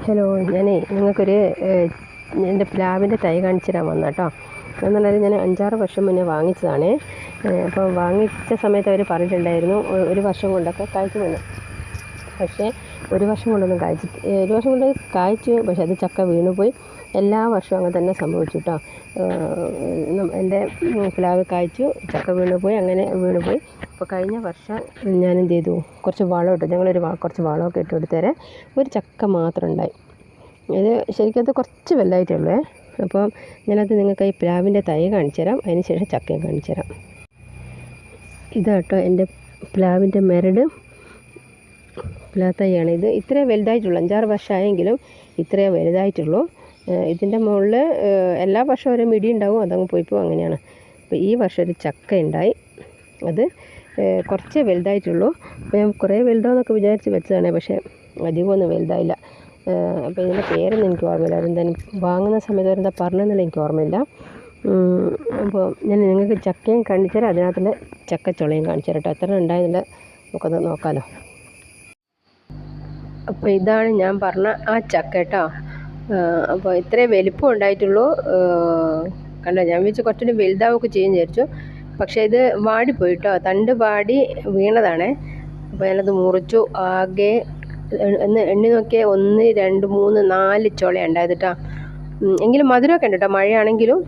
Hello, ഞാനേ നിങ്ങൾക്കൊരു എൻ്റെ പ്ലാവിൻ്റെ തൈ കാണിച്ചു തരാൻ വന്ന കേട്ടോ. എന്ന് പറഞ്ഞാൽ ഞാൻ 5-6 വർഷം മുന്നേ വാങ്ങിച്ചതാണ്. അപ്പോൾ വാങ്ങിച്ച സമയത്ത് അവർ പറഞ്ഞിട്ടുണ്ടായിരുന്നു ഒരു വർഷം കൊണ്ടൊക്കെ കായ്ക്കുമെന്ന്. പക്ഷേ ഒരു വർഷം കൊണ്ടൊന്നും ഒരു വർഷം കൊണ്ട് കായ്ച്ചു, പക്ഷേ അത് ചക്ക വീണുപോയി. എല്ലാ വർഷവും അങ്ങനെ തന്നെ സംഭവിച്ചു കേട്ടോ. എൻ്റെ പ്ലാവ് കായ്ച്ചു, ചക്ക വീണുപോയി, അങ്ങനെ വീണുപോയി. അപ്പോൾ കഴിഞ്ഞ വർഷം ഞാൻ എന്ത് ചെയ്തു, കുറച്ച് വളം ഇട്ടു. കുറച്ച് വളമൊക്കെ ഇട്ട് കൊടുത്തേരെ ഒരു ചക്ക മാത്രം ഉണ്ടായി. ഇത് ശരിക്കും അത് കുറച്ച് വലുതായിട്ടുള്ളേ. അപ്പം ഞാനത് നിങ്ങൾക്ക് ഈ പ്ലാവിൻ്റെ തൈ കാണിച്ചു തരാം, അതിന് ശേഷം ചക്കയും കാണിച്ചു തരാം. ഇതാട്ടോ എൻ്റെ പ്ലാവിൻ്റെ മരട് പ്ലാവ് തൈയാണ്. ഇത് ഇത്രേ വലുതായിട്ടുള്ളൂ, 5-6 വർഷമായെങ്കിലും ഇത്രയേ വലുതായിട്ടുള്ളൂ. ഇതിൻ്റെ മുകളിൽ എല്ലാ വർഷവും ഒരു മിടി ഉണ്ടാവും, അതങ്ങ് പോയിപ്പോൾ അങ്ങനെയാണ്. അപ്പോൾ ഈ വർഷം ഒരു ചക്ക ഉണ്ടായി, അത് കുറച്ചേ വലുതായിട്ടുള്ളൂ. അപ്പോൾ ഞാൻ കുറേ വലുതാമെന്നൊക്കെ വിചാരിച്ച് വെച്ചതാണ്, പക്ഷേ അധികമൊന്നും വലുതായില്ല. അപ്പോൾ ഇതിൻ്റെ പേരൊന്നും എനിക്ക് ഓർമ്മയില്ല, അതെന്തായാലും വാങ്ങുന്ന സമയത്ത് അവരെന്താ പറഞ്ഞതെന്നുള്ള എനിക്ക് ഓർമ്മയില്ല. അപ്പോൾ ഞാൻ നിങ്ങൾക്ക് ചക്കയും കാണിച്ചു തരാം, അതിനകത്തുള്ള ചക്കച്ചുളയും കാണിച്ചു തരാം കേട്ടോ. എത്ര ഉണ്ടായതില്ല നമുക്കത് നോക്കാമല്ലോ. അപ്പോൾ ഇതാണ് ഞാൻ പറഞ്ഞ ആ ചക്ക കേട്ടോ. അപ്പോൾ ഇത്രേ വലിപ്പം ഉണ്ടായിട്ടുള്ളൂ. കണ്ടോ, ഞാൻ വെച്ച് കുറച്ചുകൂടി വലുതാവുകയൊക്കെ ചെയ്യും വിചാരിച്ചു, പക്ഷേ ഇത് വാടിപ്പോയി കേട്ടോ. തണ്ട് വാടി വീണതാണേ. അപ്പോൾ ഞാനത് മുറിച്ചു. ആകെ എണ്ണി നോക്കിയാൽ 1, 2, 3, 4 ചുള ഉണ്ടായത് കേട്ടോ. എങ്കിലും മധുരമൊക്കെ ഉണ്ട് കേട്ടോ, മഴയാണെങ്കിലും